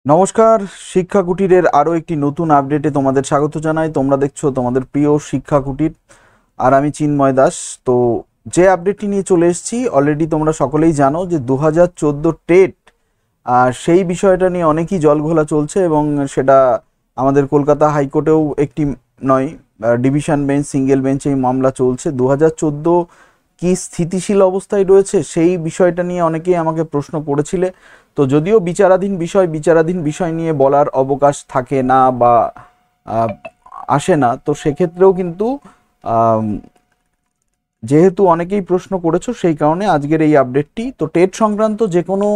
নমস্কার, শিক্ষা কুটিরের আরও একটি নতুন আপডেটে তোমাদের স্বাগত জানাই। তোমরা দেখছো তোমাদের প্রিয় শিক্ষা কুটির, আর আমি চিন্ময় দাস। তো যে আপডেটটি নিয়ে চলে এসেছি, অলরেডি তোমরা সকলেই জানো যে 2014 টেট, সেই বিষয়টা নিয়ে অনেকই জলঘোলা চলছে এবং সেটা আমাদের কলকাতা হাইকোর্টেও একটি নয়, ডিভিশন বেঞ্চ, সিঙ্গেল বেঞ্চে এই মামলা চলছে। 2014 কি স্থিতিশীল অবস্থায় রয়েছে সেই বিষয়টা নিয়ে অনেকেই আমাকে প্রশ্ন করেছিলে। তো যদিও বিচারাধীন বিষয় নিয়ে বলার অবকাশ থাকে না বা আসে না, তো সেক্ষেত্রেও কিন্তু যেহেতু অনেকেই প্রশ্ন করেছো, সেই কারণে আজকের এই আপডেটটি। তো টেট সংক্রান্ত যে কোনো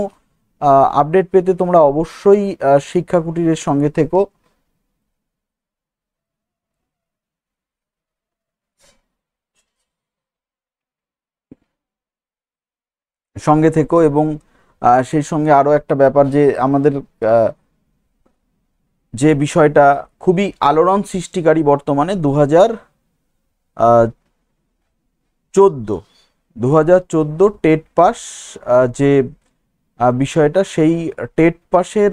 আপডেট পেতে তোমরা অবশ্যই শিক্ষা কুটিরের সঙ্গে থেকো এবং সেই সঙ্গে আরও একটা ব্যাপার যে আমাদের যে বিষয়টা খুবই আলোড়ন সৃষ্টিকারী বর্তমানে, 2014 টেট পাস যে বিষয়টা, সেই টেট পাসের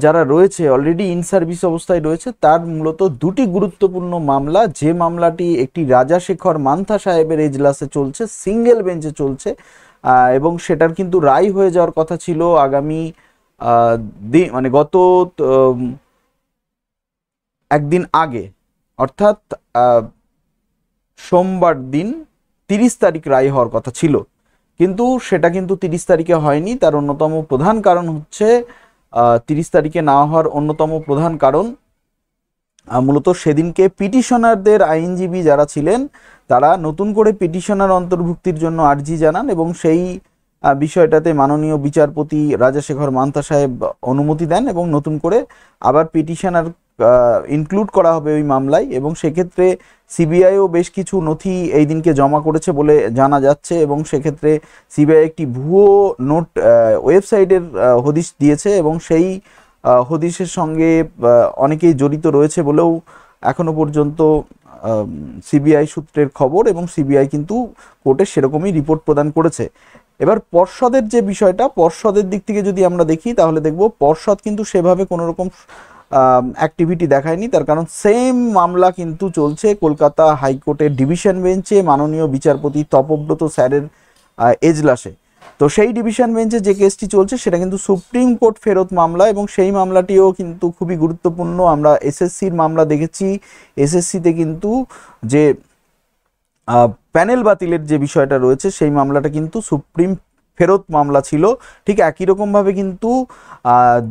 যারা রয়েছে অলরেডি ইন সার্ভিস অবস্থায় রয়েছে, তার মূলত দুটি গুরুত্বপূর্ণ মামলা। যে মামলাটি একটি রাজাশেখর মান্থা সাহেবের এজলাসে চলছে, সিঙ্গেল বেঞ্চে চলছে, এবং সেটার কিন্তু রায় হয়ে যাওয়ার কথা ছিল আগামী মানে গত একদিন আগে, অর্থাৎ সোমবার দিন 30 তারিখ রায় হওয়ার কথা ছিল, কিন্তু সেটা কিন্তু 30 তারিখে হয়নি। তার অন্যতম প্রধান কারণ হচ্ছে 30 তারিখে না হওয়ার অন্যতম প্রধান কারণ মূলত সেদিনকে পিটিশনারদের আইনজীবী যারা ছিলেন, তারা নতুন করে পিটিশনার অন্তর্ভুক্তির জন্য আর্জি জানান এবং সেই বিষয়টাতে মাননীয় বিচারপতি রাজাশেখর মান্থা সাহেব অনুমতি দেন এবং নতুন করে আবার পিটিশনার ইনক্লুড করা হবে ওই মামলায়। এবং সেক্ষেত্রে সিবিআইও বেশ কিছু নথি এই দিনকে জমা করেছে বলে জানা যাচ্ছে, এবং সেক্ষেত্রে সিবিআই একটি ভুয়ো নোট ওয়েবসাইটের হদিশ দিয়েছে এবং সেই হদিশের সঙ্গে অনেকেই জড়িত রয়েছে বলেও এখনো পর্যন্ত সিবিআই সূত্রের খবর, এবং সিবিআই কিন্তু কোর্টে সেরকমই রিপোর্ট প্রদান করেছে। এবার পর্ষদের যে বিষয়টা, পর্ষদের দিক থেকে যদি আমরা দেখি তাহলে দেখব পর্ষদ কিন্তু সেভাবে কোনো রকম অ্যাক্টিভিটি দেখায়নি। তার কারণ সেম মামলা কিন্তু চলছে কলকাতা হাইকোর্টের ডিভিশন বেঞ্চে মাননীয় বিচারপতি তপব্রত স্যারের এজলাসে। তো সেই ডিভিশন বেঞ্চে যে কেসটি চলছে সেটা কিন্তু সুপ্রিম কোর্ট ফেরত মামলা, এবং সেই মামলাটিও কিন্তু খুবই গুরুত্বপূর্ণ। আমরা এসএসসির মামলা দেখেছি, এসএসসিতে কিন্তু যে প্যানেল বাতিলের যে বিষয়টা রয়েছে, সেই মামলাটা কিন্তু সুপ্রিম ফেরত মামলা ছিল। ঠিক একই রকমভাবে কিন্তু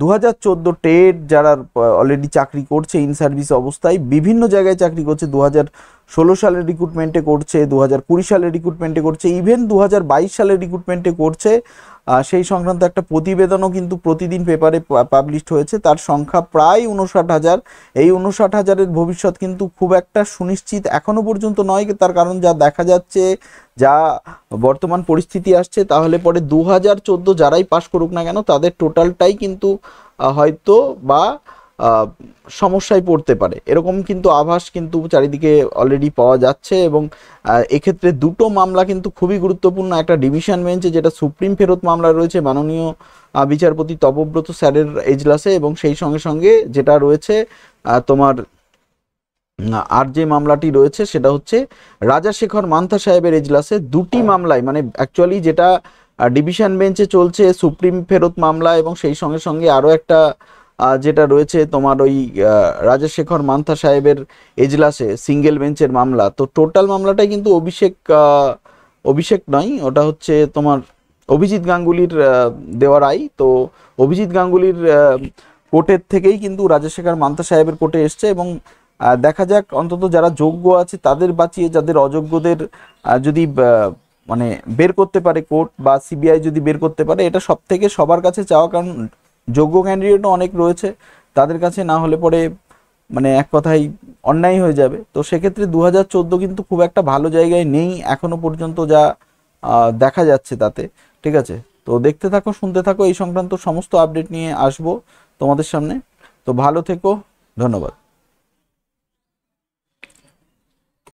2014 টেট যারা অলরেডি চাকরি করছে ইন সার্ভিস অবস্থায়, বিভিন্ন জায়গায় চাকরি করছে, 2016 সালের রিক্রুটমেন্টে করছে, 2020 সালের রিক্রুটমেন্টে করছে, ইভেন 2022 সালের রিক্রুটমেন্টে করছে, সেই সংক্রান্ত একটা প্রতিবেদনও কিন্তু প্রতিদিন পেপারে পাবলিশড হয়েছে। তার সংখ্যা প্রায় 59,000। এই 59,000-এর ভবিষ্যৎ কিন্তু খুব একটা সুনিশ্চিত এখনো পর্যন্ত নয়। তার কারণ যা দেখা যাচ্ছে, যা বর্তমান পরিস্থিতি আসছে, তাহলে পরে 2014 যারাই পাশ করুক না কেন, তাদের টোটালটাই কিন্তু হয়তো বা সমস্যায় পড়তে পারে, এরকম কিন্তু আভাস কিন্তু চারিদিকে অলরেডি পাওয়া যাচ্ছে। এবং এক্ষেত্রে দুটো মামলা কিন্তু খুবই গুরুত্বপূর্ণ। একটা ডিভিশন বেঞ্চে যেটা সুপ্রিম ফেরত মামলা রয়েছে মাননীয় বিচারপতি তপব্রত স্যারের এজলাসে, এবং সেই সঙ্গে সঙ্গে যেটা রয়েছে তোমার আর যে মামলাটি রয়েছে সেটা হচ্ছে রাজাশেখর মান্থা সাহেবের এজলাসে। দুটি মামলায়, মানে অ্যাকচুয়ালি যেটা ডিভিশন বেঞ্চে চলছে সুপ্রিম ফেরত মামলা, এবং সেই সঙ্গে সঙ্গে আরও একটা যেটা রয়েছে তোমার ওই রাজাশেখর মান্থা সাহেবের এজলাসে সিঙ্গেল বেঞ্চের মামলা। তো টোটাল মামলাটাই কিন্তু অভিষেক নয়, ওটা হচ্ছে তোমার অভিজিৎ গাঙ্গুলির দেওয়া রায়। তো অভিজিৎ গাঙ্গুলির কোর্টের থেকেই কিন্তু রাজাশেখর মান্থা সাহেবের কোর্টে এসছে, এবং দেখা যাক অন্তত যারা যোগ্য আছে তাদের বাঁচিয়ে, যাদের অযোগ্যদের যদি মানে বের করতে পারে কোর্ট বা সিবিআই যদি বের করতে পারে, এটা সব থেকে সবার কাছে চাওয়া। কারণ যোগ্য ক্যান্ডিডেটও অনেক রয়েছে, তাদের কাছে না হলে পরে মানে এক কথাই অন্যায় হয়ে যাবে। তো সেক্ষেত্রে 2014 কিন্তু খুব একটা ভালো জায়গায় নেই এখনো পর্যন্ত, যা দেখা যাচ্ছে তাতে। ঠিক আছে, তো দেখতে থাকো, শুনতে থাকো, এই সংক্রান্ত সমস্ত আপডেট নিয়ে আসবো তোমাদের সামনে। তো ভালো থেকো, ধন্যবাদ।